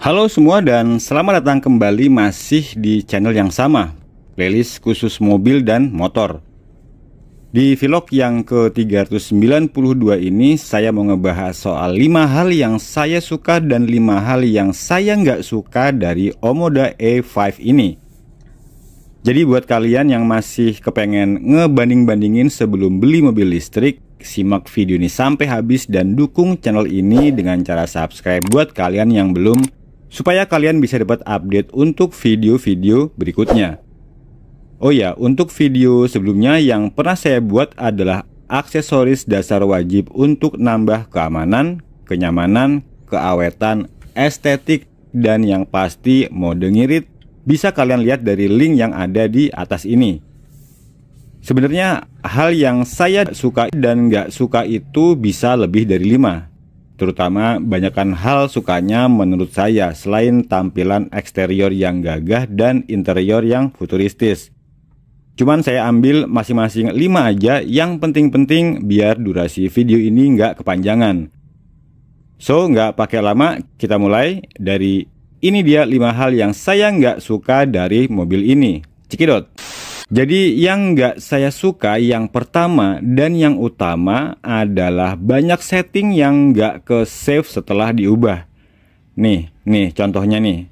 Halo semua dan selamat datang kembali masih di channel yang sama, playlist khusus mobil dan motor. Di vlog yang ke-392 ini saya mau ngebahas soal 5 hal yang saya suka dan 5 hal yang saya nggak suka dari Omoda E5 ini. Jadi buat kalian yang masih kepengen ngebanding-bandingin sebelum beli mobil listrik, simak video ini sampai habis dan dukung channel ini dengan cara subscribe buat kalian yang belum, supaya kalian bisa dapat update untuk video-video berikutnya. Oh ya, untuk video sebelumnya yang pernah saya buat adalah aksesoris dasar wajib untuk nambah keamanan, kenyamanan, keawetan, estetik, dan yang pasti mode ngirit. Bisa kalian lihat dari link yang ada di atas ini. Sebenarnya hal yang saya suka dan nggak suka itu bisa lebih dari 5. Terutama banyakkan hal sukanya menurut saya selain tampilan eksterior yang gagah dan interior yang futuristis. Cuman saya ambil masing-masing 5 aja yang penting-penting biar durasi video ini nggak kepanjangan. So nggak pakai lama, kita mulai dari ini dia 5 hal yang saya nggak suka dari mobil ini. Cekidot. Jadi yang nggak saya suka yang pertama dan yang utama adalah banyak setting yang nggak ke save setelah diubah. Nih contohnya nih.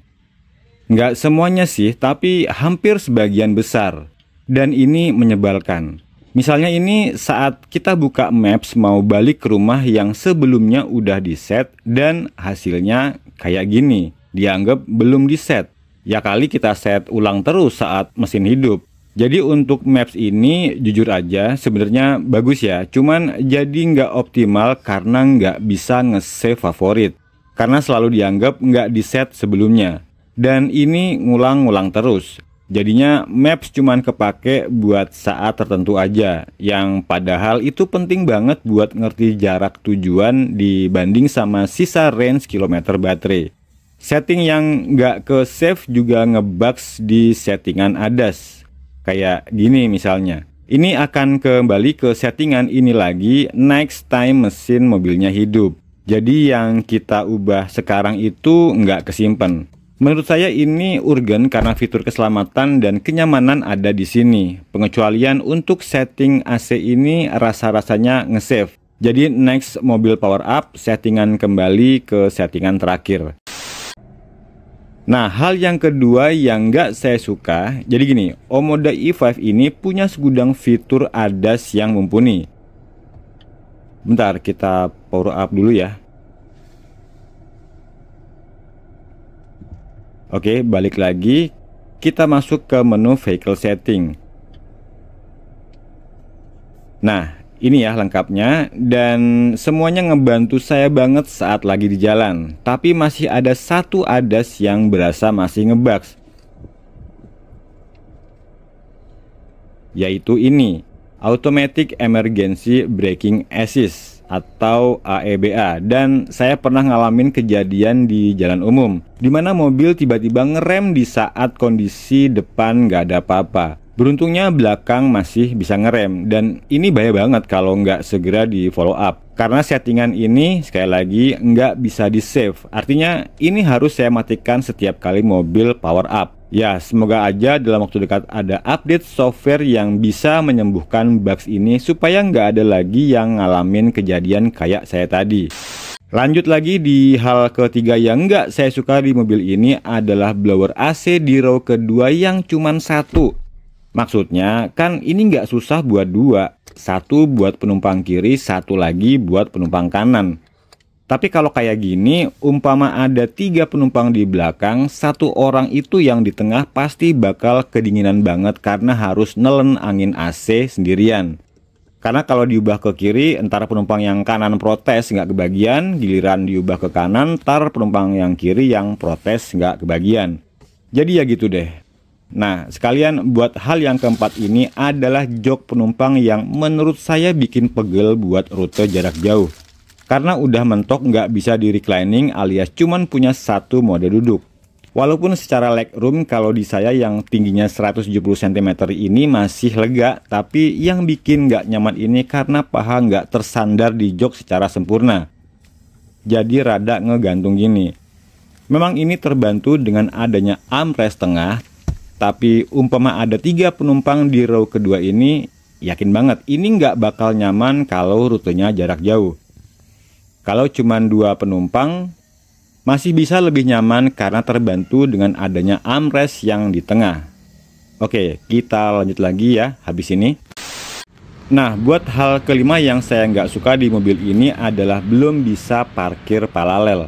Nggak semuanya sih, tapi hampir sebagian besar. Dan ini menyebalkan. Misalnya ini saat kita buka Maps mau balik ke rumah yang sebelumnya udah di set dan hasilnya kayak gini. Dianggap belum di set. Ya kali kita set ulang terus saat mesin hidup. Jadi untuk Maps ini jujur aja sebenarnya bagus ya, cuman jadi nggak optimal karena nggak bisa nge-save favorit. Karena selalu dianggap nggak di-set sebelumnya. Dan ini ngulang-ngulang terus. Jadinya Maps cuman kepake buat saat tertentu aja, yang padahal itu penting banget buat ngerti jarak tujuan dibanding sama sisa range kilometer baterai. Setting yang nggak ke-save juga ngebugs di settingan ADAS. Kayak gini misalnya, ini akan kembali ke settingan ini lagi next time mesin mobilnya hidup. Jadi yang kita ubah sekarang itu nggak kesimpan. Menurut saya ini urgen karena fitur keselamatan dan kenyamanan ada di sini. Pengecualian untuk setting AC ini rasa-rasanya nge-save. Jadi next mobil power up, settingan kembali ke settingan terakhir. Nah, hal yang kedua yang nggak saya suka, jadi gini, Omoda E5 ini punya segudang fitur ADAS yang mumpuni. Bentar, kita power up dulu ya. Oke, balik lagi, kita masuk ke menu Vehicle Setting. Nah, ini ya lengkapnya dan semuanya ngebantu saya banget saat lagi di jalan. Tapi masih ada satu ADAS yang berasa masih ngebugs. Yaitu ini, Automatic Emergency Braking Assist atau AEBA. Dan saya pernah ngalamin kejadian di jalan umum dimana mobil tiba-tiba ngerem di saat kondisi depan nggak ada apa-apa. Beruntungnya belakang masih bisa ngerem dan ini bahaya banget kalau nggak segera di follow up. Karena settingan ini sekali lagi nggak bisa di save. Artinya ini harus saya matikan setiap kali mobil power up. Ya semoga aja dalam waktu dekat ada update software yang bisa menyembuhkan bugs ini supaya nggak ada lagi yang ngalamin kejadian kayak saya tadi. Lanjut lagi di hal ketiga yang nggak saya suka di mobil ini adalah blower AC di row kedua yang cuman satu. Maksudnya kan ini nggak susah buat dua, satu buat penumpang kiri, satu lagi buat penumpang kanan. Tapi kalau kayak gini, umpama ada 3 penumpang di belakang, satu orang itu yang di tengah pasti bakal kedinginan banget karena harus nelen angin AC sendirian. Karena kalau diubah ke kiri, entar penumpang yang kanan protes nggak kebagian, giliran diubah ke kanan, entar penumpang yang kiri yang protes nggak kebagian. Jadi ya gitu deh. Nah, sekalian buat hal yang keempat ini adalah jok penumpang yang menurut saya bikin pegel buat rute jarak jauh. Karena udah mentok nggak bisa di reclining alias cuman punya satu mode duduk. Walaupun secara legroom kalau di saya yang tingginya 170 cm ini masih lega, tapi yang bikin nggak nyaman ini karena paha nggak tersandar di jok secara sempurna. Jadi rada ngegantung gini. Memang ini terbantu dengan adanya armrest tengah, tapi umpama ada 3 penumpang di row kedua ini, yakin banget ini nggak bakal nyaman kalau rutenya jarak jauh. Kalau cuma 2 penumpang, masih bisa lebih nyaman karena terbantu dengan adanya armrest yang di tengah. Oke, kita lanjut lagi ya habis ini. Nah, buat hal kelima yang saya nggak suka di mobil ini adalah belum bisa parkir paralel.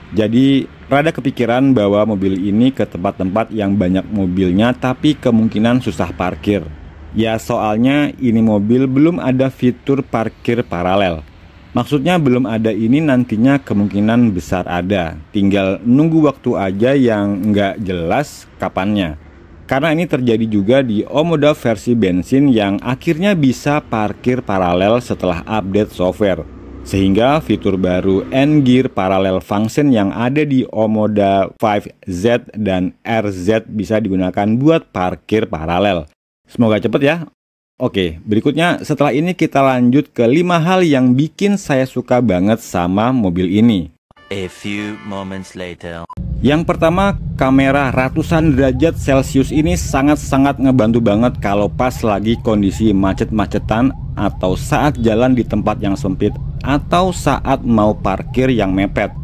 Jadi rada kepikiran bawa mobil ini ke tempat-tempat yang banyak mobilnya tapi kemungkinan susah parkir. Ya soalnya ini mobil belum ada fitur parkir paralel. Maksudnya belum ada ini, nantinya kemungkinan besar ada. Tinggal nunggu waktu aja yang nggak jelas kapannya. Karena ini terjadi juga di Omoda versi bensin yang akhirnya bisa parkir paralel setelah update software. Sehingga fitur baru N-Gear Parallel Function yang ada di Omoda 5Z dan RZ bisa digunakan buat parkir paralel. Semoga cepet ya. Oke, berikutnya setelah ini kita lanjut ke 5 hal yang bikin saya suka banget sama mobil ini. A few moments later. Yang pertama, kamera ratusan derajat Celcius ini sangat-sangat ngebantu banget kalau pas lagi kondisi macet-macetan atau saat jalan di tempat yang sempit atau saat mau parkir yang mepet.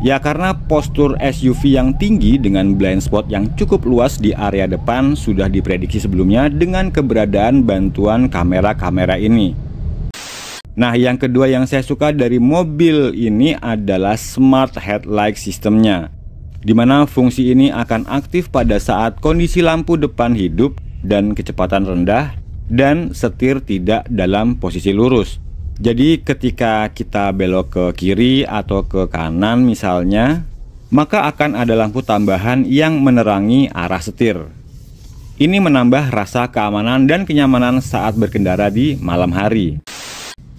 Ya karena postur SUV yang tinggi dengan blind spot yang cukup luas di area depan sudah diprediksi sebelumnya dengan keberadaan bantuan kamera-kamera ini. Nah, yang kedua yang saya suka dari mobil ini adalah Smart Headlight sistemnya, dimana fungsi ini akan aktif pada saat kondisi lampu depan hidup dan kecepatan rendah dan setir tidak dalam posisi lurus. Jadi ketika kita belok ke kiri atau ke kanan misalnya, maka akan ada lampu tambahan yang menerangi arah setir. Ini menambah rasa keamanan dan kenyamanan saat berkendara di malam hari.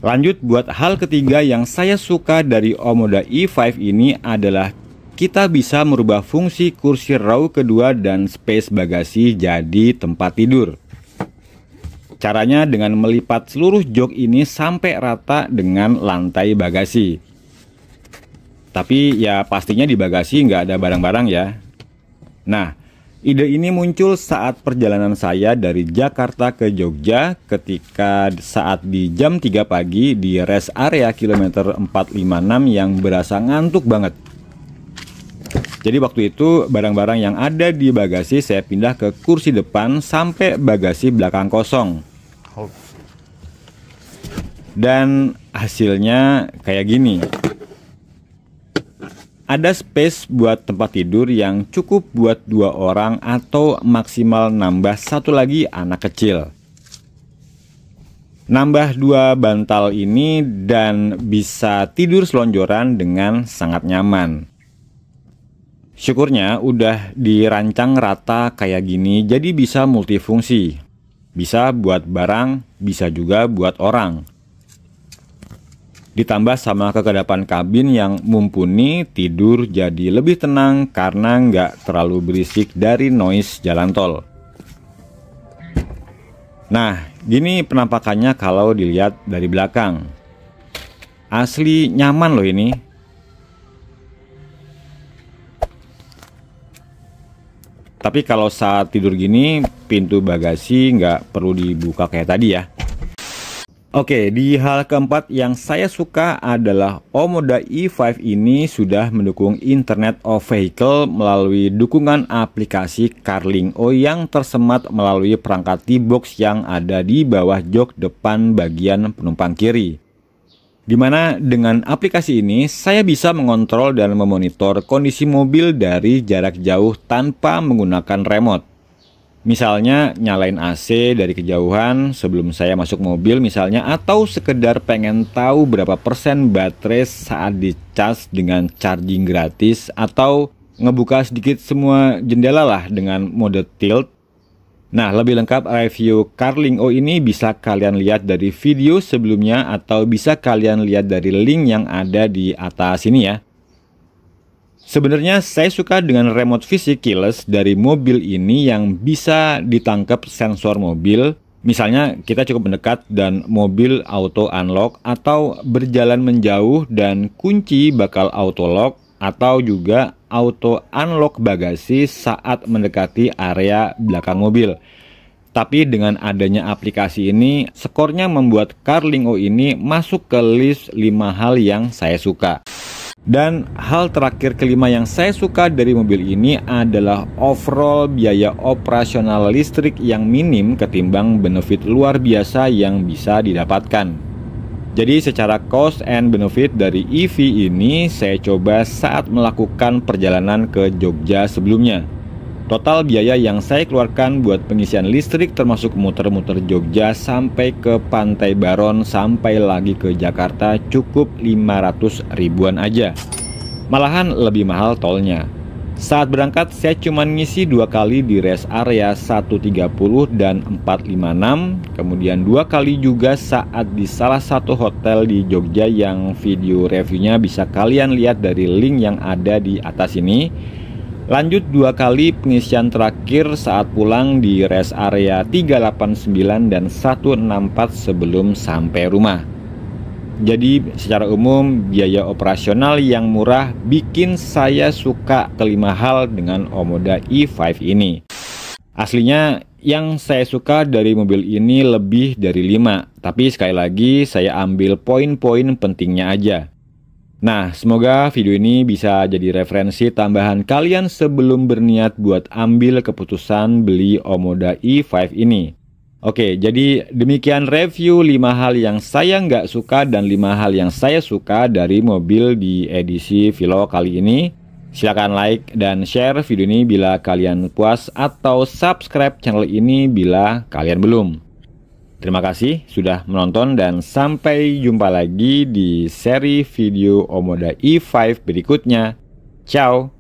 Lanjut buat hal ketiga yang saya suka dari Omoda E5 ini adalah kita bisa merubah fungsi kursi row kedua dan space bagasi jadi tempat tidur. Caranya dengan melipat seluruh jok ini sampai rata dengan lantai bagasi. Tapi ya pastinya di bagasi nggak ada barang-barang ya. Nah, ide ini muncul saat perjalanan saya dari Jakarta ke Jogja ketika saat di jam 3 pagi di rest area kilometer 456 yang berasa ngantuk banget. Jadi waktu itu barang-barang yang ada di bagasi saya pindah ke kursi depan sampai bagasi belakang kosong. Dan hasilnya kayak gini. Ada space buat tempat tidur yang cukup buat 2 orang atau maksimal nambah 1 lagi anak kecil. Nambah 2 bantal ini dan bisa tidur selonjoran dengan sangat nyaman. Syukurnya udah dirancang rata kayak gini jadi bisa multifungsi. Bisa buat barang, bisa juga buat orang. Ditambah sama kekedapan kabin yang mumpuni, tidur jadi lebih tenang karena nggak terlalu berisik dari noise jalan tol. Nah, gini penampakannya kalau dilihat dari belakang. Asli nyaman loh ini. Tapi kalau saat tidur gini, pintu bagasi nggak perlu dibuka kayak tadi ya. Oke, di hal keempat yang saya suka adalah Omoda E5 ini sudah mendukung Internet of Vehicle melalui dukungan aplikasi CarLink-O yang tersemat melalui perangkat T-Box yang ada di bawah jok depan bagian penumpang kiri. Dimana dengan aplikasi ini saya bisa mengontrol dan memonitor kondisi mobil dari jarak jauh tanpa menggunakan remote. Misalnya nyalain AC dari kejauhan sebelum saya masuk mobil misalnya, atau sekedar pengen tahu berapa persen baterai saat dicas dengan charging gratis, atau ngebuka sedikit semua jendela lah dengan mode tilt. Nah, lebih lengkap review CarLink-O ini bisa kalian lihat dari video sebelumnya atau bisa kalian lihat dari link yang ada di atas ini ya. Sebenarnya saya suka dengan remote visit keyless dari mobil ini yang bisa ditangkap sensor mobil. Misalnya kita cukup mendekat dan mobil auto unlock, atau berjalan menjauh dan kunci bakal auto lock, atau juga auto unlock bagasi saat mendekati area belakang mobil. Tapi dengan adanya aplikasi ini, skornya membuat Carlingo ini masuk ke list 5 hal yang saya suka. Dan hal terakhir kelima yang saya suka dari mobil ini adalah overall biaya operasional listrik yang minim ketimbang benefit luar biasa yang bisa didapatkan. Jadi secara cost and benefit dari EV ini saya coba saat melakukan perjalanan ke Jogja sebelumnya. Total biaya yang saya keluarkan buat pengisian listrik termasuk muter-muter Jogja sampai ke Pantai Baron sampai lagi ke Jakarta cukup 500 ribuan aja. Malahan lebih mahal tolnya. Saat berangkat saya cuma ngisi 2 kali di rest area 130 dan 456, kemudian 2 kali juga saat di salah satu hotel di Jogja yang video reviewnya bisa kalian lihat dari link yang ada di atas ini. Lanjut 2 kali pengisian terakhir saat pulang di rest area 389 dan 164 sebelum sampai rumah. Jadi secara umum biaya operasional yang murah bikin saya suka kelima hal dengan Omoda E5 ini. Aslinya yang saya suka dari mobil ini lebih dari 5, tapi sekali lagi saya ambil poin-poin pentingnya aja. Nah, semoga video ini bisa jadi referensi tambahan kalian sebelum berniat buat ambil keputusan beli Omoda E5 ini. Oke, jadi demikian review 5 hal yang saya nggak suka dan 5 hal yang saya suka dari mobil di edisi vlog kali ini. Silahkan like dan share video ini bila kalian puas atau subscribe channel ini bila kalian belum. Terima kasih sudah menonton dan sampai jumpa lagi di seri video Omoda E5 berikutnya. Ciao!